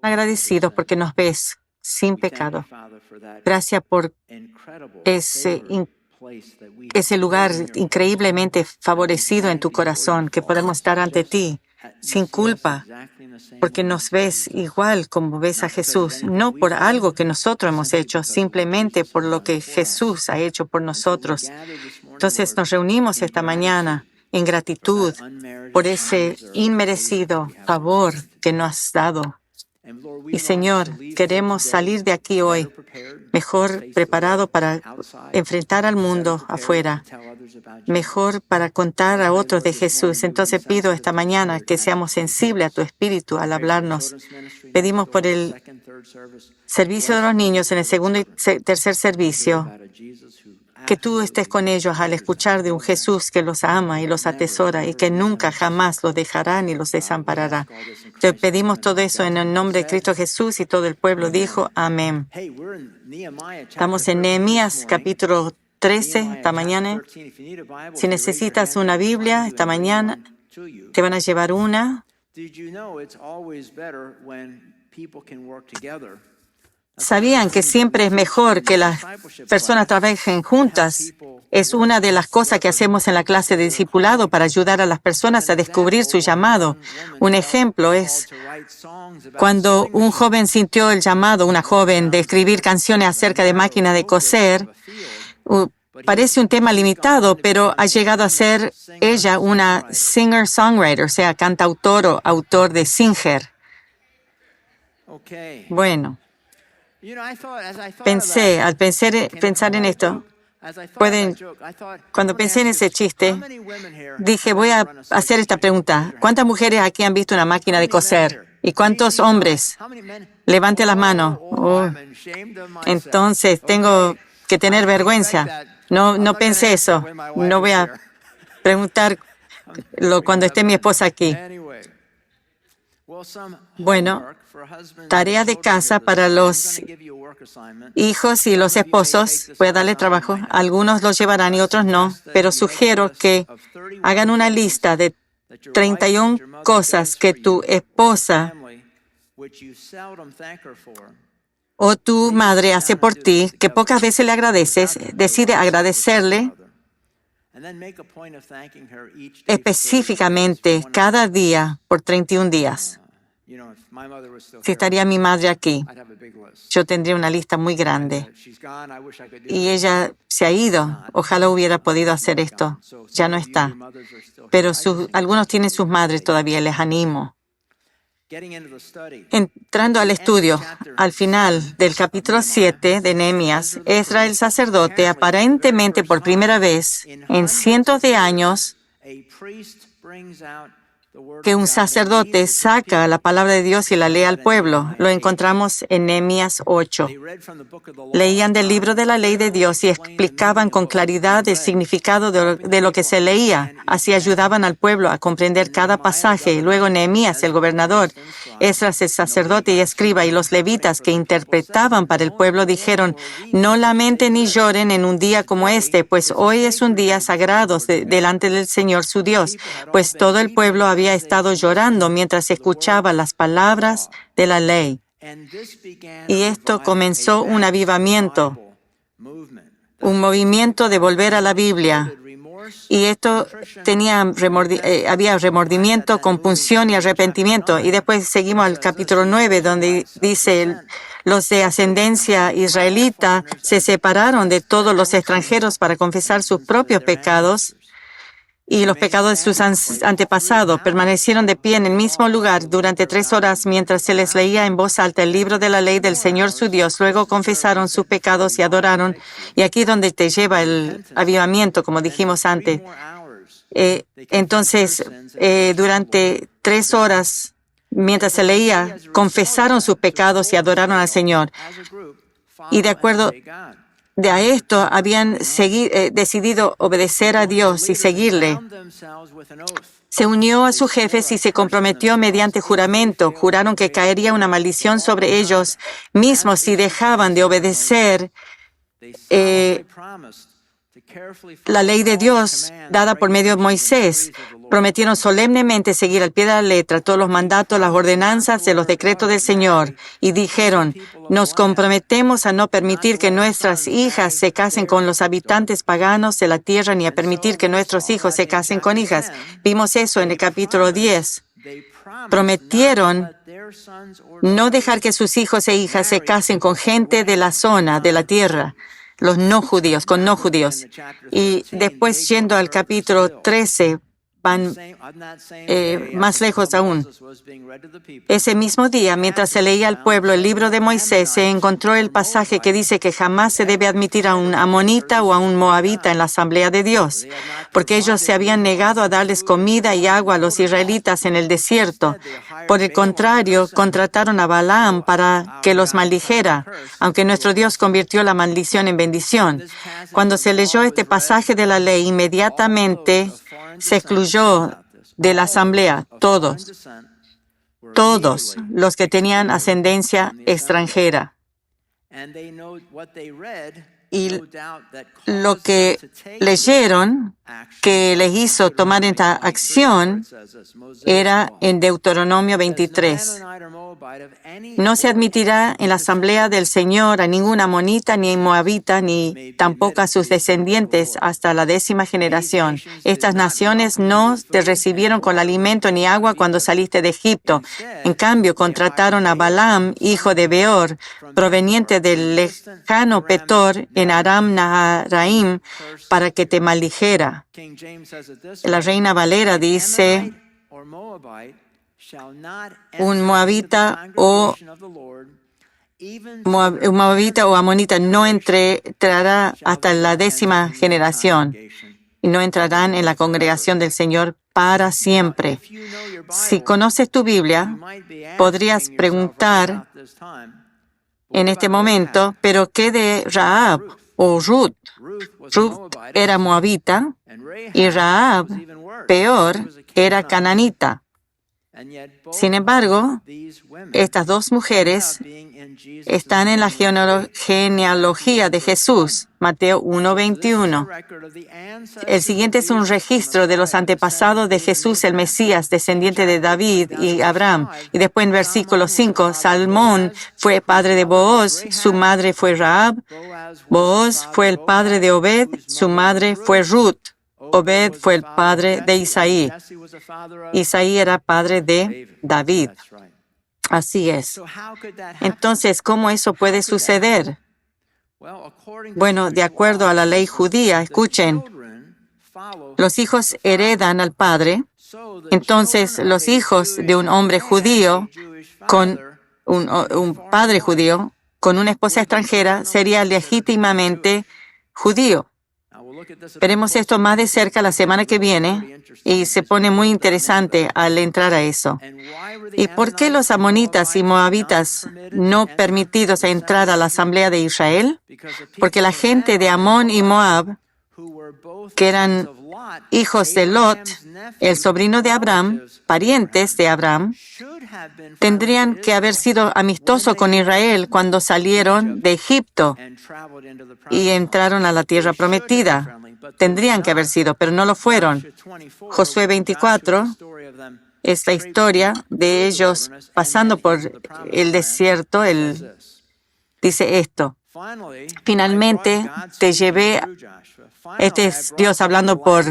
agradecidos porque nos ves sin pecado. Gracias por ese lugar increíblemente favorecido en tu corazón, que podemos estar ante ti sin culpa, porque nos ves igual como ves a Jesús, no por algo que nosotros hemos hecho, simplemente por lo que Jesús ha hecho por nosotros. Entonces nos reunimos esta mañana en gratitud por ese inmerecido favor que nos has dado. Y Señor, queremos salir de aquí hoy mejor preparado para enfrentar al mundo afuera, mejor para contar a otros de Jesús. Entonces pido esta mañana que seamos sensibles a tu espíritu al hablarnos. Pedimos por el servicio de los niños en el segundo y tercer servicio, que tú estés con ellos al escuchar de un Jesús que los ama y los atesora y que nunca jamás los dejará ni los desamparará. Te pedimos todo eso en el nombre de Cristo Jesús, y todo el pueblo dijo amén. Estamos en Nehemías capítulo 13 esta mañana. Si necesitas una Biblia esta mañana, te van a llevar una. ¿Sabían que siempre es mejor que las personas trabajen juntas? Es una de las cosas que hacemos en la clase de discipulado para ayudar a las personas a descubrir su llamado. Un ejemplo es cuando un joven sintió el llamado, una joven, de escribir canciones acerca de máquinas de coser. Parece un tema limitado, pero ha llegado a ser ella una singer-songwriter, o sea, cantautor o autor de Singer. Bueno. Al pensar en esto, cuando pensé en ese chiste, dije, voy a hacer esta pregunta. ¿Cuántas mujeres aquí han visto una máquina de coser? ¿Y cuántos hombres? Levante las manos. Entonces, tengo que tener vergüenza. No pensé eso. No voy a preguntarlo cuando esté mi esposa aquí. Bueno, tarea de casa para los hijos y los esposos. Voy a darle trabajo. Algunos los llevarán y otros no, pero sugiero que hagan una lista de 31 cosas que tu esposa o tu madre hace por ti, que pocas veces le agradeces. Decide agradecerle específicamente cada día por 31 días. Si estaría mi madre aquí, yo tendría una lista muy grande. Y ella se ha ido. Ojalá hubiera podido hacer esto. Ya no está. Pero algunos tienen sus madres todavía. Les animo. Entrando al estudio, al final del capítulo 7 de Nehemías, Ezra el sacerdote, aparentemente por primera vez en cientos de años, que un sacerdote saca la palabra de Dios y la lee al pueblo. Lo encontramos en Nehemías 8. Leían del libro de la ley de Dios y explicaban con claridad el significado de lo que se leía. Así ayudaban al pueblo a comprender cada pasaje. Luego Nehemías, el gobernador, Esdras, el sacerdote y escriba, y los levitas que interpretaban para el pueblo dijeron: no lamenten ni lloren en un día como este, pues hoy es un día sagrado delante del Señor su Dios, pues todo el pueblo había estado llorando mientras escuchaba las palabras de la ley. Y esto comenzó un avivamiento, un movimiento de volver a la Biblia. Y esto había remordimiento, compunción y arrepentimiento. Y después seguimos al capítulo 9, donde dice: los de ascendencia israelita se separaron de todos los extranjeros para confesar sus propios pecados y los pecados de sus antepasados. Permanecieron de pie en el mismo lugar durante 3 horas mientras se les leía en voz alta el libro de la ley del Señor su Dios. Luego confesaron sus pecados y adoraron. Y aquí donde te lleva el avivamiento, como dijimos antes. Entonces, durante 3 horas, mientras se leía, confesaron sus pecados y adoraron al Señor. Y de acuerdo a esto, habían decidido obedecer a Dios y seguirle. Se unió a sus jefes y se comprometió mediante juramento. Juraron que caería una maldición sobre ellos mismos si dejaban de obedecer la ley de Dios dada por medio de Moisés. Prometieron solemnemente seguir al pie de la letra todos los mandatos, las ordenanzas de los decretos del Señor y dijeron, nos comprometemos a no permitir que nuestras hijas se casen con los habitantes paganos de la tierra ni a permitir que nuestros hijos se casen con hijas. Vimos eso en el capítulo 10. Prometieron no dejar que sus hijos e hijas se casen con gente de la zona, de la tierra, los no judíos, con no judíos. Y después, yendo al capítulo 13, van más lejos aún. Ese mismo día, mientras se leía al pueblo el libro de Moisés, se encontró el pasaje que dice que jamás se debe admitir a un amonita o a un moabita en la asamblea de Dios, porque ellos se habían negado a darles comida y agua a los israelitas en el desierto. Por el contrario, contrataron a Balaam para que los maldijera, aunque nuestro Dios convirtió la maldición en bendición. Cuando se leyó este pasaje de la ley, inmediatamente se excluyó de la asamblea todos los que tenían ascendencia extranjera. Y lo que leyeron que les hizo tomar esta acción era en Deuteronomio 23. No se admitirá en la asamblea del Señor a ningún amonita, ni moabita, ni tampoco a sus descendientes hasta la 10ª generación. Estas naciones no te recibieron con alimento ni agua cuando saliste de Egipto. En cambio, contrataron a Balaam, hijo de Beor, proveniente del lejano Petor, en Aram Naharaim, para que te maldijera. La Reina Valera dice, un moabita o amonita no entrará hasta la 10ª generación y no entrarán en la congregación del Señor para siempre. Si conoces tu Biblia, podrías preguntar en este momento, ¿pero qué de Rahab o Ruth? Ruth era moabita y Rahab, peor, era cananita. Sin embargo, estas dos mujeres están en la genealogía de Jesús, Mateo 1:21. El siguiente es un registro de los antepasados de Jesús, el Mesías, descendiente de David y Abraham. Y después en versículo 5, Salmón fue padre de Booz, su madre fue Rahab. Booz fue el padre de Obed, su madre fue Ruth. Obed fue el padre de Isaí. Isaí era padre de David. Así es. Entonces, ¿cómo eso puede suceder? Bueno, de acuerdo a la ley judía, escuchen, los hijos heredan al padre. Entonces, los hijos de un hombre judío con un padre judío con una esposa extranjera sería legítimamente judío. Veremos esto más de cerca la semana que viene y se pone muy interesante al entrar a eso. ¿Y por qué los amonitas y moabitas no permitidos a entrar a la asamblea de Israel? Porque la gente de Amón y Moab, que eran hijos de Lot, el sobrino de Abraham, parientes de Abraham, tendrían que haber sido amistosos con Israel cuando salieron de Egipto y entraron a la tierra prometida. Tendrían que haber sido, pero no lo fueron. Josué 24 es la historia de ellos pasando por el desierto. Él dice esto: finalmente te llevé. Este es Dios hablando por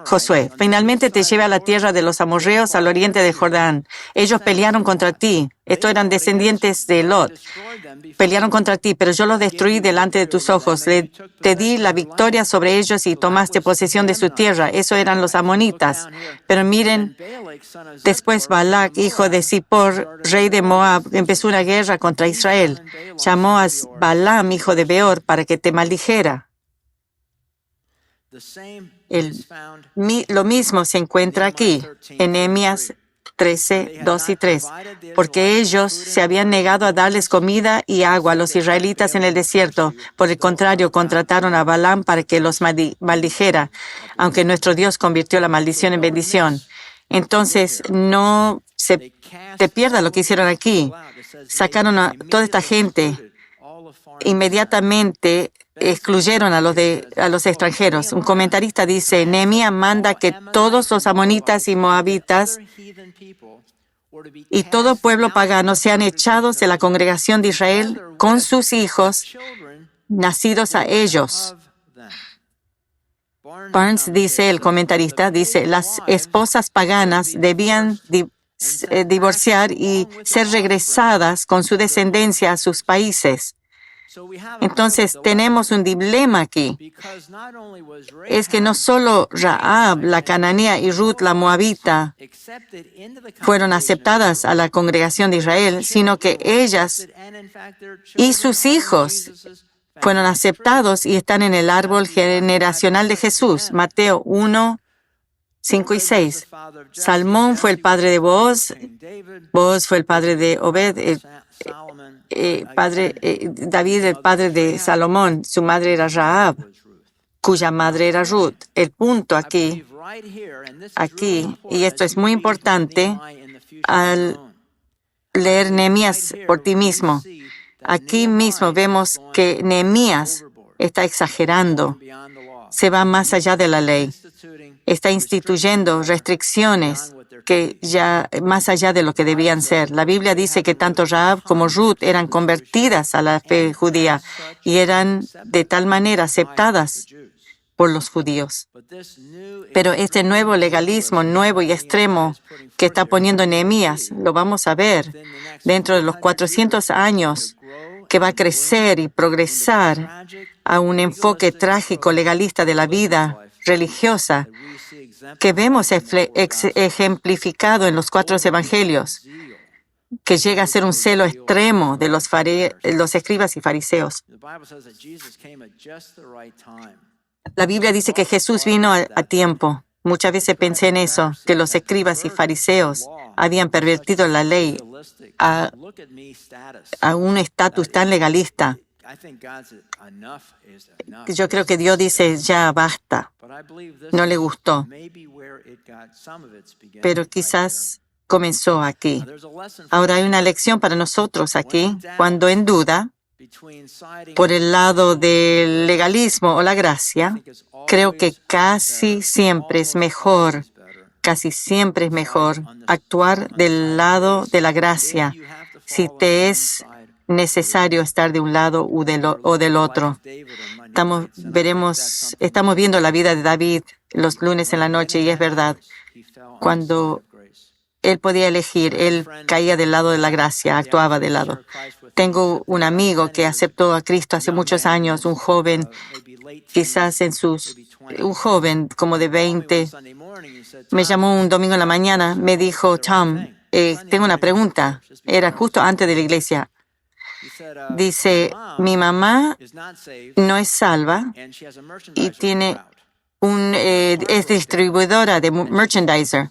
Josué. Finalmente te llevé a la tierra de los amorreos al oriente del Jordán. Ellos pelearon contra ti. Estos eran descendientes de Lot. Pelearon contra ti, pero yo los destruí delante de tus ojos. Te di la victoria sobre ellos y tomaste posesión de su tierra. Eso eran los amonitas. Pero miren, después Balac, hijo de Zippor, rey de Moab, empezó una guerra contra Israel. Llamó a Balaam, hijo de Beor, para que te maldijera. Lo mismo se encuentra aquí, en Nehemías 13, 2 y 3, porque ellos se habían negado a darles comida y agua a los israelitas en el desierto. Por el contrario, contrataron a Balaam para que los maldijera, aunque nuestro Dios convirtió la maldición en bendición. Entonces, no se te pierda lo que hicieron aquí. Sacaron a toda esta gente. Inmediatamente excluyeron a los extranjeros. Un comentarista dice, Nehemías manda que todos los amonitas y moabitas y todo pueblo pagano sean echados de la congregación de Israel con sus hijos nacidos a ellos. Barnes dice, el comentarista, dice, las esposas paganas debían divorciar y ser regresadas con su descendencia a sus países. Entonces, tenemos un dilema aquí. Es que no solo Rahab, la cananea, y Ruth, la moabita, fueron aceptadas a la congregación de Israel, sino que ellas y sus hijos fueron aceptados y están en el árbol generacional de Jesús. Mateo 1, 5 y 6. Salmón fue el padre de Booz, Booz fue el padre de Obed, David el padre de Salomón, su madre era Rahab, cuya madre era Ruth. El punto aquí, y esto es muy importante al leer Nehemías por ti mismo, aquí mismo vemos que Nehemías está exagerando, se va más allá de la ley, está instituyendo restricciones que ya más allá de lo que debían ser. La Biblia dice que tanto Rahab como Ruth eran convertidas a la fe judía y eran de tal manera aceptadas por los judíos. Pero este nuevo legalismo, nuevo y extremo que está poniendo Nehemías, lo vamos a ver dentro de los 400 años, que va a crecer y progresar a un enfoque trágico, legalista de la vida religiosa que vemos ejemplificado en los 4 evangelios, que llega a ser un celo extremo de los escribas y fariseos. La Biblia dice que Jesús vino a tiempo. Muchas veces pensé en eso, que los escribas y fariseos habían pervertido la ley a un estatus tan legalista. Yo creo que Dios dice, ya basta. No le gustó. Pero quizás comenzó aquí. Ahora hay una lección para nosotros aquí. Cuando en duda, por el lado del legalismo o la gracia, creo que casi siempre es mejor actuar del lado de la gracia si te es necesario estar de un lado o del otro. Estamos viendo la vida de David los lunes en la noche y es verdad. Cuando él podía elegir, él caía del lado de la gracia, actuaba del lado. Tengo un amigo que aceptó a Cristo hace muchos años, un joven, un joven como de 20. Me llamó un domingo en la mañana, me dijo, Tom, tengo una pregunta. Era justo antes de la iglesia. Dice, mi mamá no es salva y es distribuidora de merchandiser.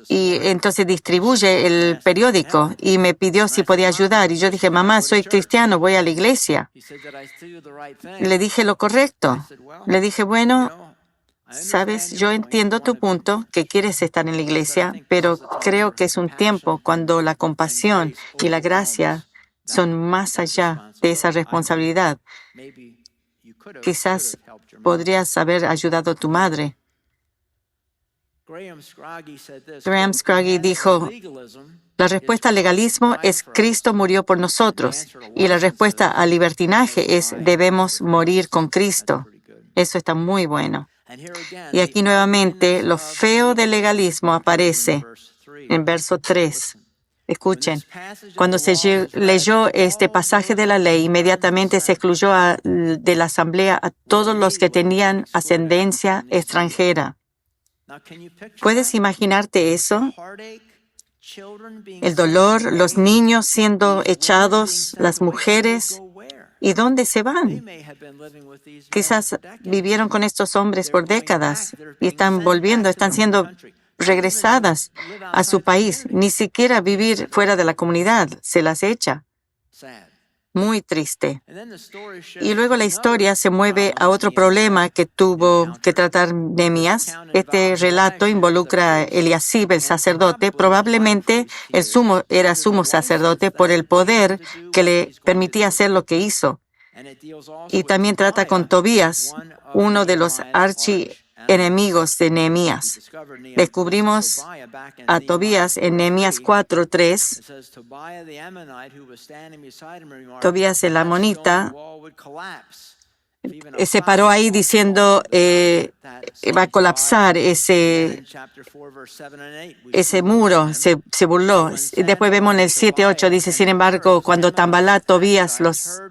Y entonces distribuye el periódico y me pidió si podía ayudar. Y yo dije, mamá, soy cristiano, voy a la iglesia. Le dije lo correcto. Le dije, bueno, sabes, yo entiendo tu punto, que quieres estar en la iglesia, pero creo que es un tiempo cuando la compasión y la gracia son más allá de esa responsabilidad. Quizás podrías haber ayudado a tu madre. Graham Scroggie dijo, la respuesta al legalismo es Cristo murió por nosotros y la respuesta al libertinaje es debemos morir con Cristo. Eso está muy bueno. Y aquí nuevamente lo feo del legalismo aparece en verso 3. Escuchen, cuando se leyó este pasaje de la ley, inmediatamente se excluyó de la asamblea a todos los que tenían ascendencia extranjera. ¿Puedes imaginarte eso? El dolor, los niños siendo echados, las mujeres. ¿Y dónde se van? Quizás vivieron con estos hombres por décadas y están siendo regresadas a su país. Ni siquiera vivir fuera de la comunidad se las echa. Muy triste. Y luego la historia se mueve a otro problema que tuvo que tratar Nehemías. Este relato involucra a Eliasib, el sacerdote. Probablemente era sumo sacerdote por el poder que le permitía hacer lo que hizo. Y también trata con Tobías, uno de los archienemigos de Nehemías. Descubrimos a Tobías en Nehemías 4:3. Tobías el amonita se paró ahí diciendo va a colapsar ese muro, se burló. Después vemos en el 7:8, dice, sin embargo, cuando Tambalá, Tobías, los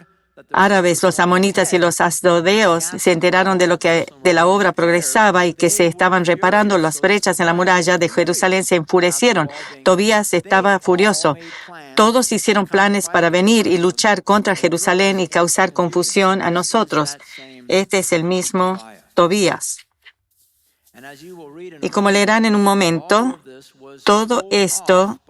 árabes, los amonitas y los asdodeos se enteraron de la obra progresaba y que se estaban reparando las brechas en la muralla de Jerusalén, se enfurecieron. Tobías estaba furioso. Todos hicieron planes para venir y luchar contra Jerusalén y causar confusión a nosotros. Este es el mismo Tobías. Y como leerán en un momento, todo esto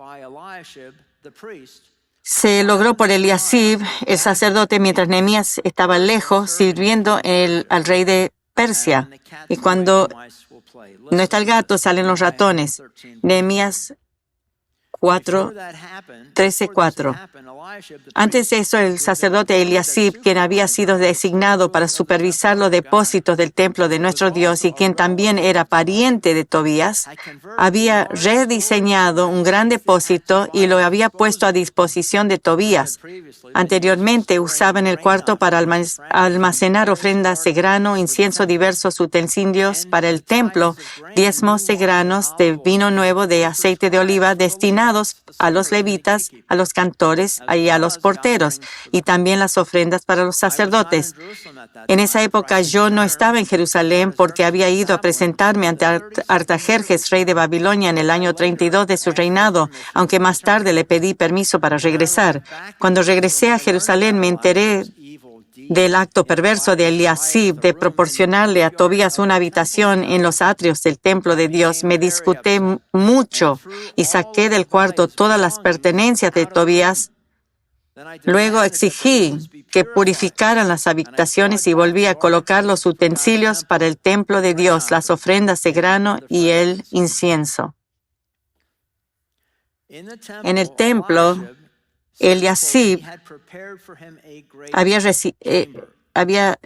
se logró por Eliasib, el sacerdote, mientras Nehemías estaba lejos sirviendo al rey de Persia. Y cuando no está el gato, salen los ratones. Nehemías 13:4. Antes de eso, el sacerdote Eliasib, quien había sido designado para supervisar los depósitos del templo de nuestro Dios y quien también era pariente de Tobías, había rediseñado un gran depósito y lo había puesto a disposición de Tobías. Anteriormente usaban el cuarto para almacenar ofrendas de grano, incienso, diversos utensilios para el templo, diezmos de granos, de vino nuevo, de aceite de oliva, destinados a los levitas, a los cantores y a los porteros, y también las ofrendas para los sacerdotes. En esa época yo no estaba en Jerusalén porque había ido a presentarme ante Artajerjes, rey de Babilonia, en el año 32 de su reinado, aunque más tarde le pedí permiso para regresar. Cuando regresé a Jerusalén me enteré del acto perverso de Eliasib de proporcionarle a Tobías una habitación en los atrios del templo de Dios. Me discuté mucho y saqué del cuarto todas las pertenencias de Tobías. Luego exigí que purificaran las habitaciones y volví a colocar los utensilios para el templo de Dios, las ofrendas de grano y el incienso. En el templo, Eliasib había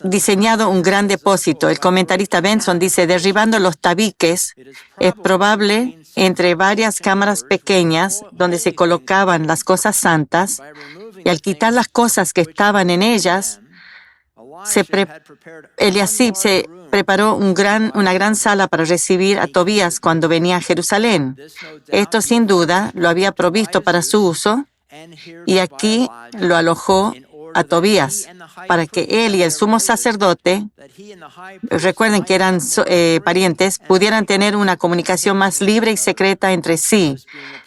diseñado un gran depósito. El comentarista Benson dice, derribando los tabiques, es probable entre varias cámaras pequeñas donde se colocaban las cosas santas, y al quitar las cosas que estaban en ellas, Eliasib se preparó una gran sala para recibir a Tobías cuando venía a Jerusalén. Esto sin duda lo había provisto para su uso, y aquí lo alojó a Tobías para que él y el sumo sacerdote, recuerden que eran parientes, pudieran tener una comunicación más libre y secreta entre sí,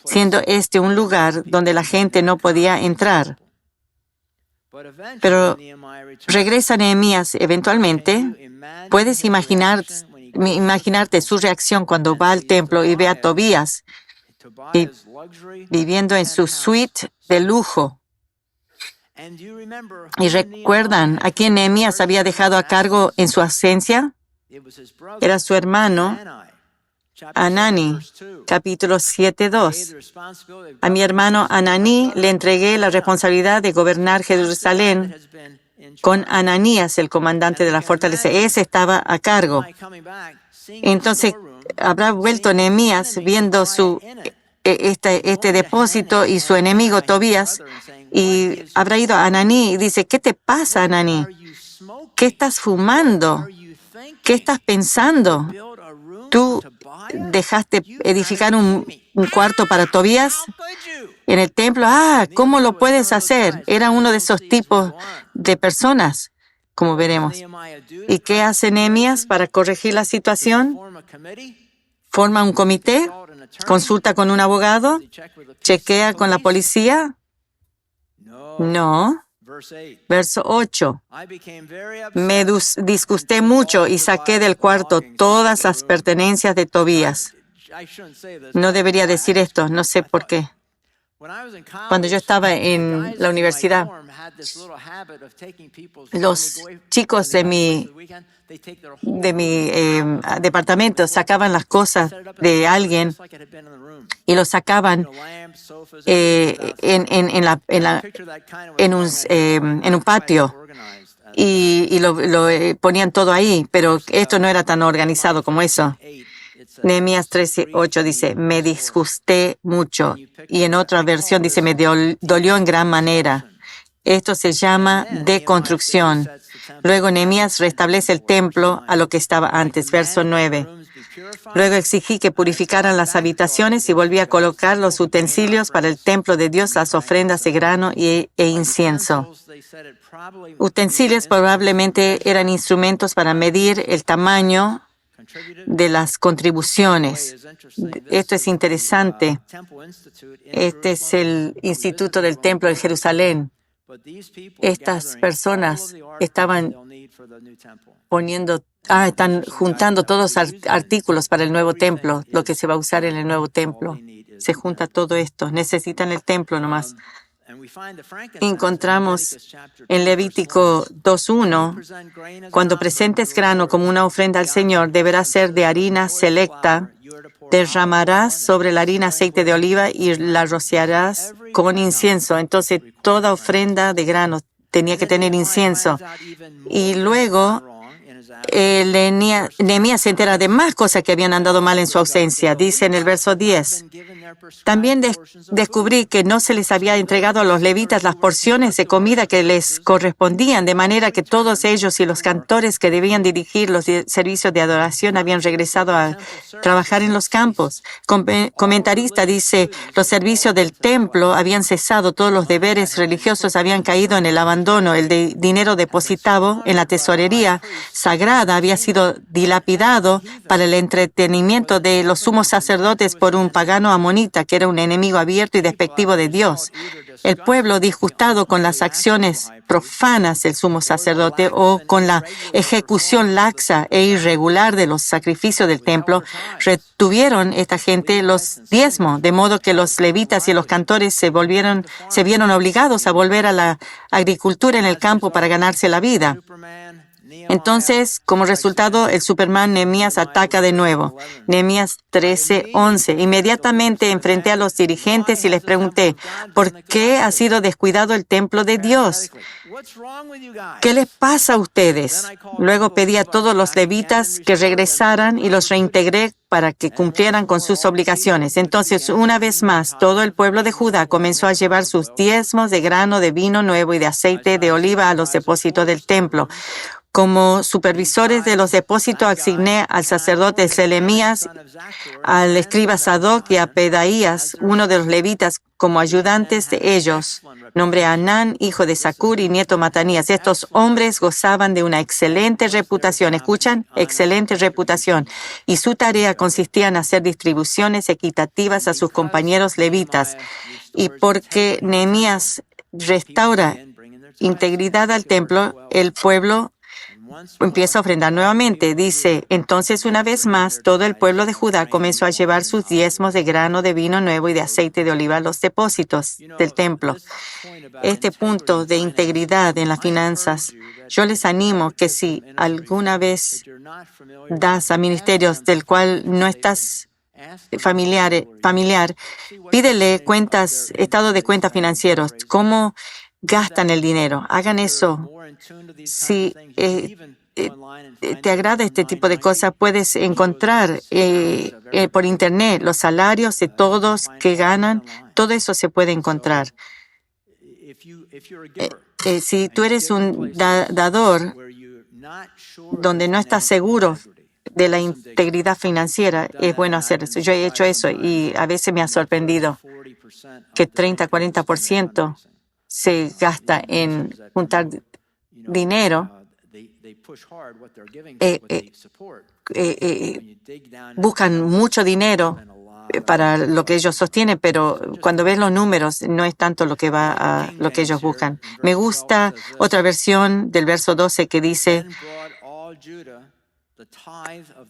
siendo este un lugar donde la gente no podía entrar. Pero regresa Nehemías eventualmente. ¿Puedes imaginarte su reacción cuando va al templo y ve a Tobías viviendo en su suite de lujo? ¿Y recuerdan a quién Nehemías había dejado a cargo en su ausencia? Era su hermano Hanani, capítulo 7:2. A mi hermano Hanani le entregué la responsabilidad de gobernar Jerusalén con Ananías, el comandante de la fortaleza. Ese estaba a cargo. Entonces, habrá vuelto Nehemías viendo este depósito y su enemigo Tobías, y habrá ido a Hananí y dice, ¿qué te pasa, Hananí? ¿Qué estás fumando? ¿Qué estás pensando? ¿Tú dejaste edificar un cuarto para Tobías en el templo? ¿Cómo lo puedes hacer? Era uno de esos tipos de personas, como veremos. ¿Y qué hace Nehemías para corregir la situación? Forma un comité, consulta con un abogado, chequea con la policía. No. Verso 8. Me disgusté mucho y saqué del cuarto todas las pertenencias de Tobías. No debería decir esto, no sé por qué. Cuando yo estaba en la universidad, los chicos de mi departamento sacaban las cosas de alguien y lo sacaban en un patio y lo ponían todo ahí, pero esto no era tan organizado como eso. Nehemías 13:8 dice, me disgusté mucho. Y en otra versión dice, me dolió en gran manera. Esto se llama deconstrucción. Luego Nehemías restablece el templo a lo que estaba antes. Verso 9. Luego exigí que purificaran las habitaciones y volví a colocar los utensilios para el templo de Dios, las ofrendas de grano e incienso. Utensilios probablemente eran instrumentos para medir el tamaño de las contribuciones. Esto es interesante. Este es el Instituto del Templo de Jerusalén. Estas personas estaban están juntando todos los artículos para el nuevo templo, lo que se va a usar en el nuevo templo. Se junta todo esto. Necesitan el templo nomás. Encontramos en Levítico 2:1, cuando presentes grano como una ofrenda al Señor, deberá ser de harina selecta. Derramarás sobre la harina aceite de oliva y la rociarás con incienso. Entonces, toda ofrenda de grano tenía que tener incienso. Y luego, Nehemías se entera de más cosas que habían andado mal en su ausencia. Dice en el verso 10, también descubrí que no se les había entregado a los levitas las porciones de comida que les correspondían, de manera que todos ellos y los cantores que debían dirigir los servicios de adoración habían regresado a trabajar en los campos. Comentarista dice, los servicios del templo habían cesado, todos los deberes religiosos habían caído en el abandono, el dinero depositado en la tesorería sagrada había sido dilapidado para el entretenimiento de los sumos sacerdotes por un pagano amonita, que era un enemigo abierto y despectivo de Dios. El pueblo, disgustado con las acciones profanas del sumo sacerdote o con la ejecución laxa e irregular de los sacrificios del templo, retuvieron esta gente los diezmos, de modo que los levitas y los cantores se vieron obligados a volver a la agricultura en el campo para ganarse la vida. Entonces, como resultado, el Superman Nehemías ataca de nuevo. Nehemías 13:11. Inmediatamente enfrenté a los dirigentes y les pregunté, ¿por qué ha sido descuidado el templo de Dios? ¿Qué les pasa a ustedes? Luego pedí a todos los levitas que regresaran y los reintegré para que cumplieran con sus obligaciones. Entonces, una vez más, todo el pueblo de Judá comenzó a llevar sus diezmos de grano, de vino nuevo y de aceite de oliva a los depósitos del templo. Como supervisores de los depósitos asigné al sacerdote Selemías, al escriba Sadoc y a Pedaías, uno de los levitas, como ayudantes de ellos. Nombré a Anán, hijo de Zacur y nieto Matanías. Estos hombres gozaban de una excelente reputación. ¿Escuchan? Excelente reputación. Y su tarea consistía en hacer distribuciones equitativas a sus compañeros levitas. Y porque Nehemías restaura integridad al templo, el pueblo empieza a ofrendar nuevamente. Dice, entonces una vez más, todo el pueblo de Judá comenzó a llevar sus diezmos de grano, de vino nuevo y de aceite de oliva a los depósitos del templo. Este punto de integridad en las finanzas, yo les animo que si alguna vez das a ministerios del cual no estás familiar, pídele estado de cuentas financieros, cómo gastan el dinero. Hagan eso. Si te agrada este tipo de cosas, puedes encontrar por internet los salarios de todos que ganan. Todo eso se puede encontrar. Si tú eres un dador donde no estás seguro de la integridad financiera, es bueno hacer eso. Yo he hecho eso y a veces me ha sorprendido que 30-40% se gasta en juntar dinero. Buscan mucho dinero para lo que ellos sostienen, pero cuando ves los números no es tanto lo que va a lo que ellos buscan. Me gusta otra versión del verso 12 que dice,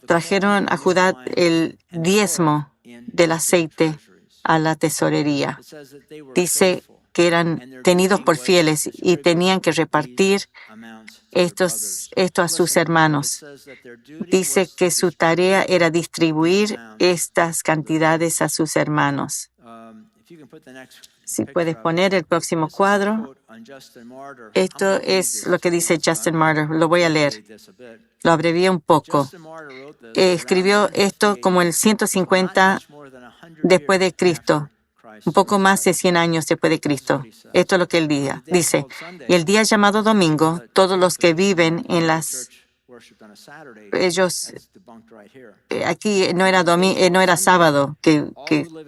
trajeron a Judá el diezmo del aceite a la tesorería. Dice que eran tenidos por fieles y tenían que repartir esto a sus hermanos. Dice que su tarea era distribuir estas cantidades a sus hermanos. Si puedes poner el próximo cuadro. Esto es lo que dice Justin Martyr. Lo voy a leer. Lo abrevié un poco. Escribió esto como el 150 después de Cristo. Un poco más de 100 años después de Cristo. Esto es lo que él dice. Y el día llamado domingo, todos los que viven en las... Aquí no era sábado que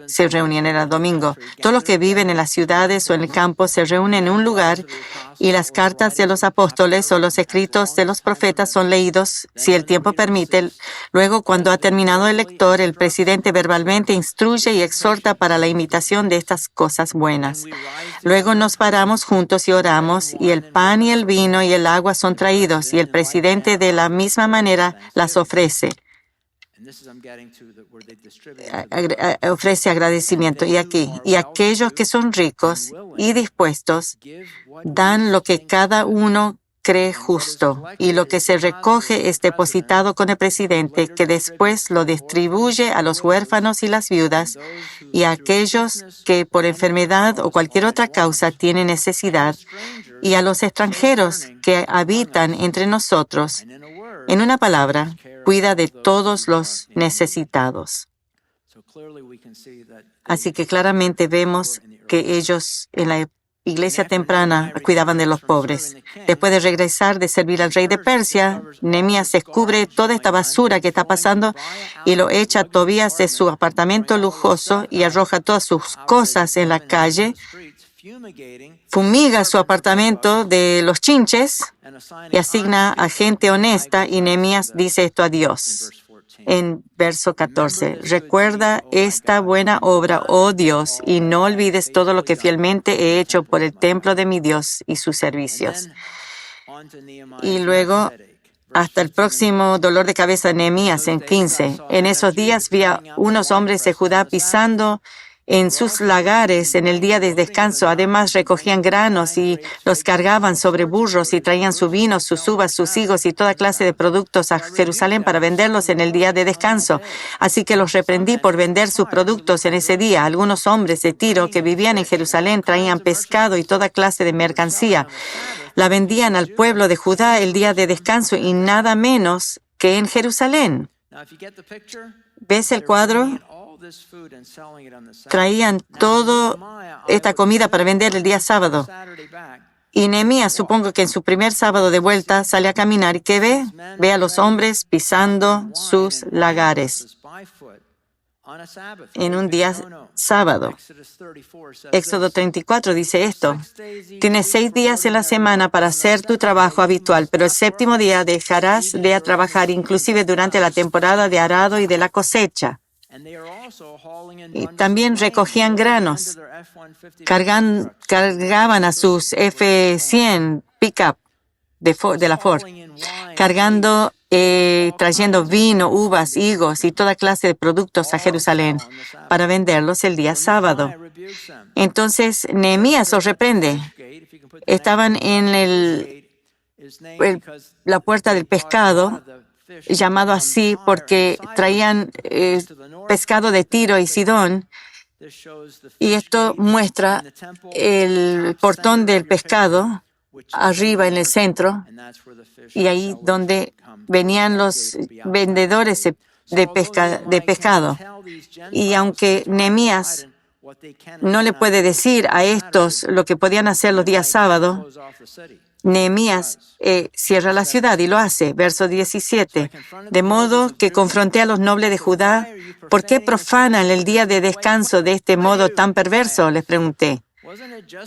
se reunían, era domingo. Todos los que viven en las ciudades o en el campo se reúnen en un lugar y las cartas de los apóstoles o los escritos de los profetas son leídos, si el tiempo permite. Luego, cuando ha terminado el lector, el presidente verbalmente instruye y exhorta para la imitación de estas cosas buenas. Luego nos paramos juntos y oramos, y el pan y el vino y el agua son traídos, y el presidente de la misma manera las ofrece. Ofrece agradecimiento. Y aquellos que son ricos y dispuestos dan lo que cada uno cree justo, y lo que se recoge es depositado con el presidente, que después lo distribuye a los huérfanos y las viudas y a aquellos que por enfermedad o cualquier otra causa tienen necesidad, y a los extranjeros que habitan entre nosotros. En una palabra, cuida de todos los necesitados. Así que claramente vemos que ellos en la iglesia temprana cuidaban de los pobres. Después de regresar de servir al rey de Persia, Nehemías descubre toda esta basura que está pasando y lo echa a Tobías de su apartamento lujoso y arroja todas sus cosas en la calle. Fumiga su apartamento de los chinches y asigna a gente honesta, y Nehemías dice esto a Dios. En verso 14, recuerda esta buena obra, oh Dios, y no olvides todo lo que fielmente he hecho por el templo de mi Dios y sus servicios. Y luego, hasta el próximo dolor de cabeza de Nehemías en 15. En esos días vi a unos hombres de Judá pisando en sus lagares en el día de descanso. Además, recogían granos y los cargaban sobre burros y traían su vino, sus uvas, sus higos y toda clase de productos a Jerusalén para venderlos en el día de descanso. Así que los reprendí por vender sus productos en ese día. Algunos hombres de Tiro que vivían en Jerusalén traían pescado y toda clase de mercancía. La vendían al pueblo de Judá el día de descanso y nada menos que en Jerusalén. ¿Ves el cuadro? Traían toda esta comida para vender el día sábado. Y Nehemías, supongo que en su primer sábado de vuelta, sale a caminar y ¿qué ve? Ve a los hombres pisando sus lagares en un día sábado. Éxodo 34 dice esto: tienes 6 días en la semana para hacer tu trabajo habitual, pero el séptimo día dejarás de trabajar, inclusive durante la temporada de arado y de la cosecha. Y también recogían granos, cargaban a sus F-100 pickup de la Ford, trayendo vino, uvas, higos y toda clase de productos a Jerusalén para venderlos el día sábado. Entonces Nehemías los reprende. Estaban en la puerta del pescado, llamado así porque traían pescado de Tiro y Sidón, y esto muestra el portón del pescado arriba en el centro, y ahí donde venían los vendedores de pescado. Y aunque Nehemías no le puede decir a estos lo que podían hacer los días sábados, Nehemías cierra la ciudad y lo hace. Verso 17. De modo que confronté a los nobles de Judá. ¿Por qué profanan el día de descanso de este modo tan perverso? Les pregunté.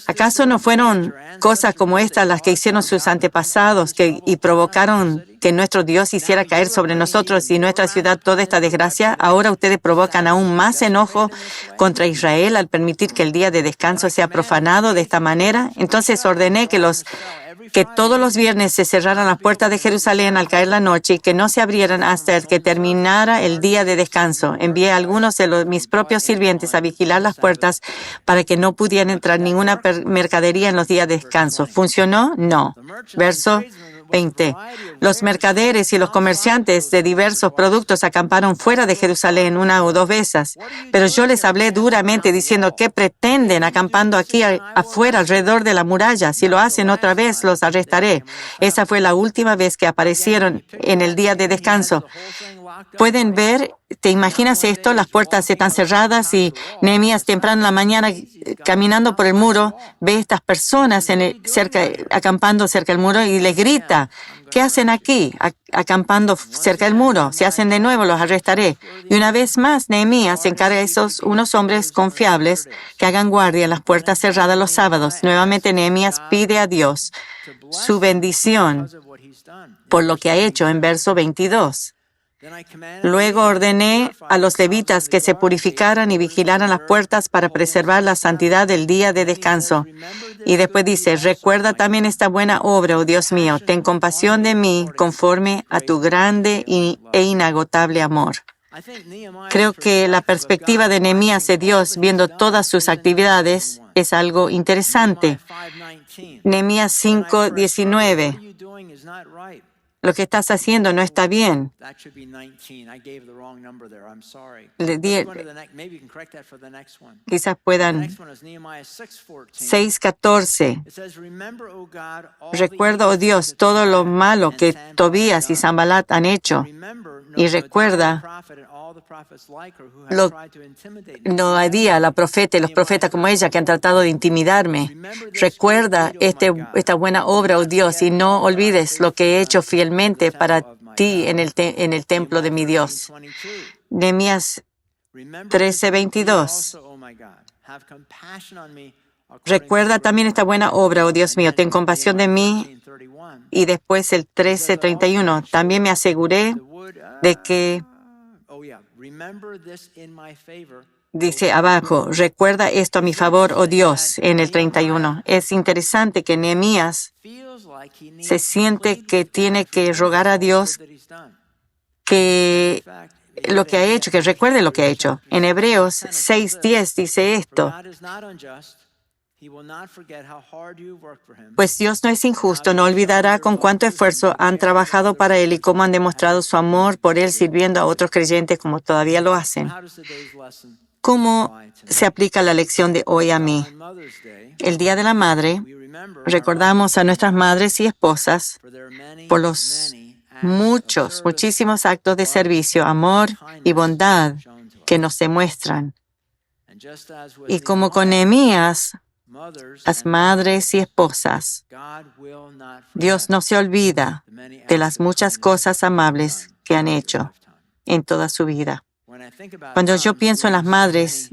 ¿Acaso no fueron cosas como estas las que hicieron sus antepasados y provocaron que nuestro Dios hiciera caer sobre nosotros y nuestra ciudad toda esta desgracia? Ahora ustedes provocan aún más enojo contra Israel al permitir que el día de descanso sea profanado de esta manera. Entonces ordené que los que todos los viernes se cerraran las puertas de Jerusalén al caer la noche y que no se abrieran hasta que terminara el día de descanso. Envié a algunos de mis propios sirvientes a vigilar las puertas para que no pudiera entrar ninguna mercadería en los días de descanso. ¿Funcionó? No. Verso 20. Los mercaderes y los comerciantes de diversos productos acamparon fuera de Jerusalén 1 o 2 veces, pero yo les hablé duramente diciendo, ¿qué pretenden acampando aquí afuera alrededor de la muralla? Si lo hacen otra vez, los arrestaré. Esa fue la última vez que aparecieron en el día de descanso. Pueden ver, ¿te imaginas esto? Las puertas están cerradas y Nehemías temprano en la mañana caminando por el muro ve estas personas acampando cerca del muro y les grita, ¿qué hacen aquí acampando cerca del muro? Si hacen de nuevo, los arrestaré. Y una vez más, Nehemías encarga a unos hombres confiables que hagan guardia en las puertas cerradas los sábados. Nuevamente, Nehemías pide a Dios su bendición por lo que ha hecho en verso 22. Luego ordené a los levitas que se purificaran y vigilaran las puertas para preservar la santidad del día de descanso. Y después dice, recuerda también esta buena obra, oh Dios mío, ten compasión de mí conforme a tu grande e inagotable amor. Creo que la perspectiva de Nehemías de Dios viendo todas sus actividades es algo interesante. Nehemías 5:19. Lo que estás haciendo no está bien. Quizás puedan. 6:14. Recuerda, oh Dios, todo lo malo que Tobías y Sanballat han hecho. Y recuerda Noadía, la profeta, y los profetas como ella que han tratado de intimidarme. Recuerda esta buena obra, oh Dios, y no olvides lo que he hecho fielmente para ti en el templo de mi Dios. Nehemías 13:22. Recuerda también esta buena obra, oh Dios mío, ten compasión de mí. Y después el 13:31. También me aseguré de que, dice abajo, recuerda esto a mi favor, oh Dios, en el 31. Es interesante que Nehemías se siente que tiene que rogar a Dios que lo que ha hecho, que recuerde lo que ha hecho. En Hebreos 6:10 dice esto. Pues Dios no es injusto, no olvidará con cuánto esfuerzo han trabajado para Él y cómo han demostrado su amor por Él sirviendo a otros creyentes como todavía lo hacen. ¿Cómo se aplica la lección de hoy a mí? El Día de la Madre, recordamos a nuestras madres y esposas por los muchísimos actos de servicio, amor y bondad que nos demuestran. Y como con Nehemías, las madres y esposas, Dios no se olvida de las muchas cosas amables que han hecho en toda su vida. Cuando yo pienso en las madres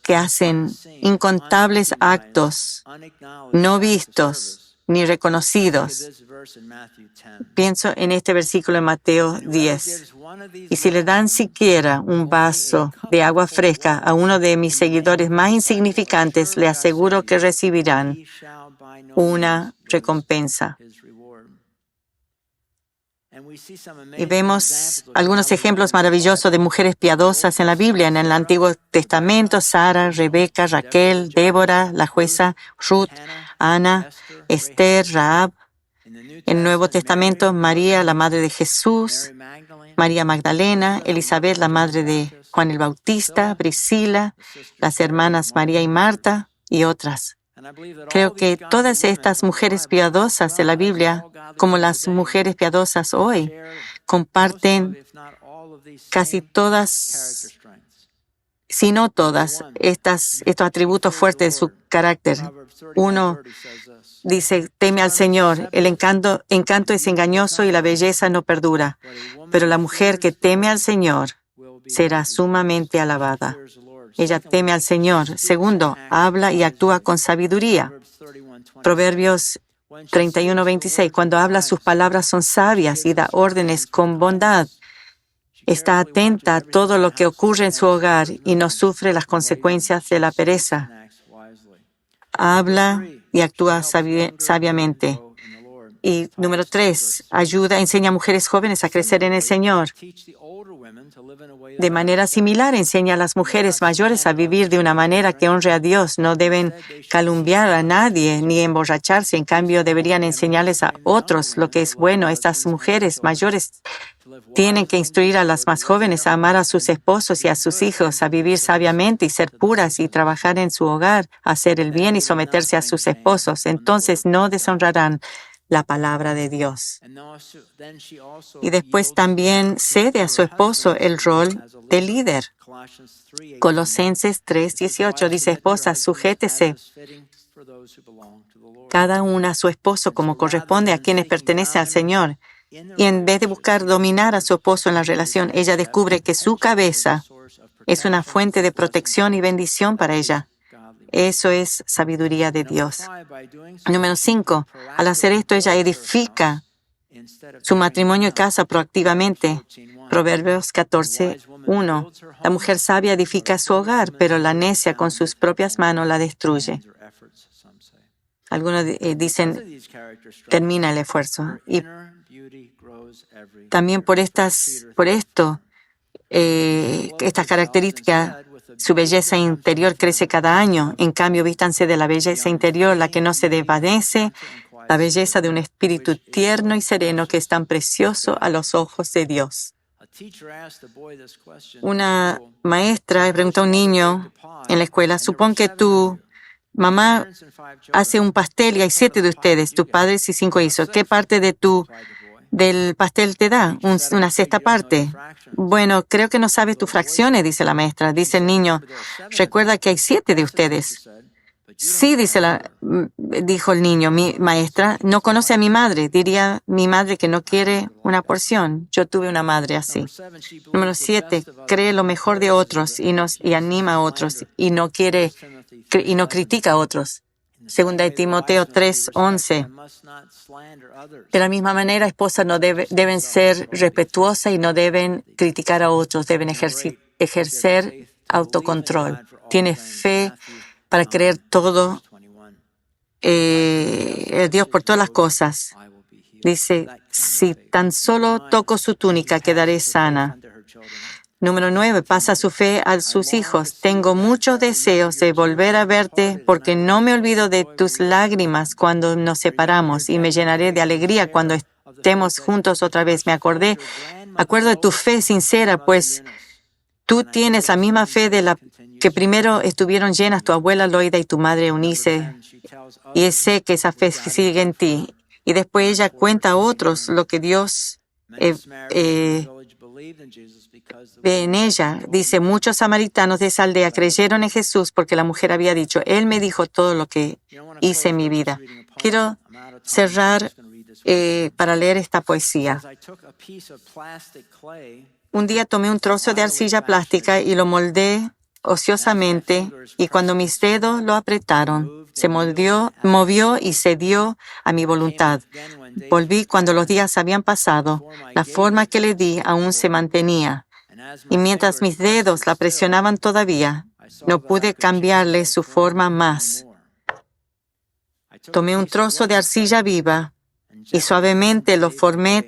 que hacen incontables actos no vistos ni reconocidos, pienso en este versículo en Mateo 10. Y si le dan siquiera un vaso de agua fresca a uno de mis seguidores más insignificantes, le aseguro que recibirán una recompensa. Y vemos algunos ejemplos maravillosos de mujeres piadosas en la Biblia. En el Antiguo Testamento, Sara, Rebeca, Raquel, Débora, la jueza, Ruth, Ana, Esther, Rahab. En el Nuevo Testamento, María, la madre de Jesús, María Magdalena, Elizabeth, la madre de Juan el Bautista, Priscila, las hermanas María y Marta y otras. Creo que todas estas mujeres piadosas de la Biblia, como las mujeres piadosas hoy, comparten casi todas, si no todas, estos atributos fuertes de su carácter. Uno dice, teme al Señor. El encanto es engañoso y la belleza no perdura. Pero la mujer que teme al Señor será sumamente alabada. Ella teme al Señor. Segundo, habla y actúa con sabiduría. Proverbios 31:26. Cuando habla, sus palabras son sabias y da órdenes con bondad. Está atenta a todo lo que ocurre en su hogar y no sufre las consecuencias de la pereza. Habla y actúa sabiamente. Y número 3, enseña a mujeres jóvenes a crecer en el Señor. De manera similar, enseña a las mujeres mayores a vivir de una manera que honre a Dios. No deben calumniar a nadie ni emborracharse. En cambio, deberían enseñarles a otros lo que es bueno. Estas mujeres mayores tienen que instruir a las más jóvenes a amar a sus esposos y a sus hijos, a vivir sabiamente y ser puras y trabajar en su hogar, a hacer el bien y someterse a sus esposos. Entonces no deshonrarán la palabra de Dios. Y después también cede a su esposo el rol de líder. Colosenses 3:18 dice: esposas, sujétese cada una a su esposo como corresponde a quienes pertenecen al Señor. Y en vez de buscar dominar a su esposo en la relación, ella descubre que su cabeza es una fuente de protección y bendición para ella. Eso es sabiduría de Dios. Número 5. Al hacer esto, ella edifica su matrimonio y casa proactivamente. Proverbios 14:1. La mujer sabia edifica su hogar, pero la necia con sus propias manos la destruye. Algunos dicen, termina el esfuerzo. Y también por estas características, su belleza interior crece cada año. En cambio, vístanse de la belleza interior, la que no se desvanece, la belleza de un espíritu tierno y sereno que es tan precioso a los ojos de Dios. Una maestra le preguntó a un niño en la escuela: supón que tu mamá hace un pastel y hay 7 de ustedes, tus padres y 5 hijos. ¿Qué parte del pastel te da? Una sexta parte. Bueno, creo que no sabes tus fracciones, dice la maestra. Dice el niño: recuerda que hay 7 de ustedes. Sí, dijo el niño, mi maestra no conoce a mi madre. Diría mi madre que no quiere una porción. Yo tuve una madre así. Número 7, cree lo mejor de otros y anima a otros y no critica a otros. Segunda de Timoteo 3:11. De la misma manera, esposas deben ser respetuosas y no deben criticar a otros, deben ejercer autocontrol. Tiene fe para creer todo Dios por todas las cosas. Dice: si tan solo toco su túnica, quedaré sana. Número 9, pasa su fe a sus hijos. Tengo muchos deseos de volver a verte porque no me olvido de tus lágrimas cuando nos separamos y me llenaré de alegría cuando estemos juntos otra vez. Acuerdo de tu fe sincera, pues tú tienes la misma fe de la que primero estuvieron llenas tu abuela Loida y tu madre Eunice, y sé que esa fe sigue en ti. Y después ella cuenta a otros lo que Dios ve en ella. Dice: muchos samaritanos de esa aldea creyeron en Jesús porque la mujer había dicho: Él me dijo todo lo que hice en mi vida. Quiero cerrar para leer esta poesía. Un día tomé un trozo de arcilla plástica y lo moldé ociosamente, y cuando mis dedos lo apretaron, se movió y cedió a mi voluntad. Volví cuando los días habían pasado. La forma que le di aún se mantenía. Y mientras mis dedos la presionaban todavía, no pude cambiarle su forma más. Tomé un trozo de arcilla viva y suavemente lo formé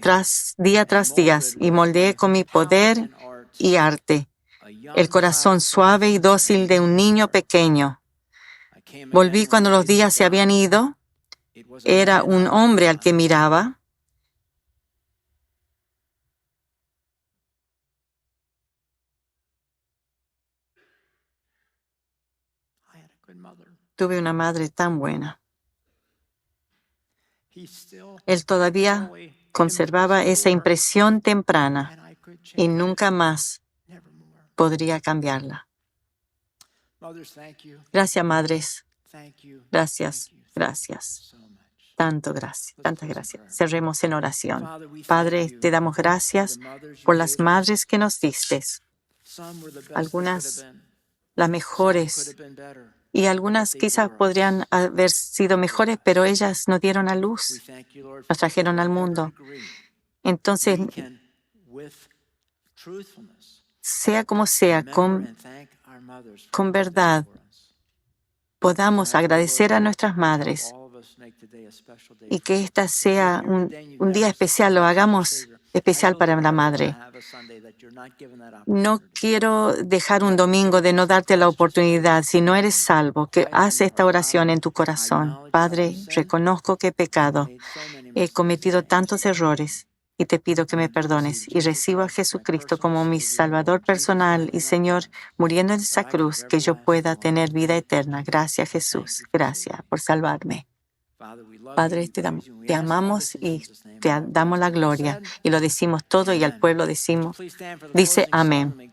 día tras día y moldeé con mi poder y arte el corazón suave y dócil de un niño pequeño. Volví cuando los días se habían ido. Era un hombre al que miraba. Tuve una madre tan buena. Él todavía conservaba esa impresión temprana y nunca más podría cambiarla. Gracias, madres. Gracias, gracias. Tantas gracias. Cerremos en oración. Padre, te damos gracias por las madres que nos diste. Algunas las mejores y algunas quizás podrían haber sido mejores, pero ellas nos dieron a luz, nos trajeron al mundo. Entonces, sea como sea, con verdad, podamos agradecer a nuestras madres y que esta sea un día especial, lo hagamos especial para la madre. No quiero dejar un domingo de no darte la oportunidad, si no eres salvo, que haz esta oración en tu corazón. Padre, reconozco que he pecado, he cometido tantos errores y te pido que me perdones y recibo a Jesucristo como mi Salvador personal y Señor, muriendo en esa cruz, que yo pueda tener vida eterna. Gracias, Jesús. Gracias por salvarme. Padre, te amamos y te damos la gloria y lo decimos todo y al pueblo dice amén.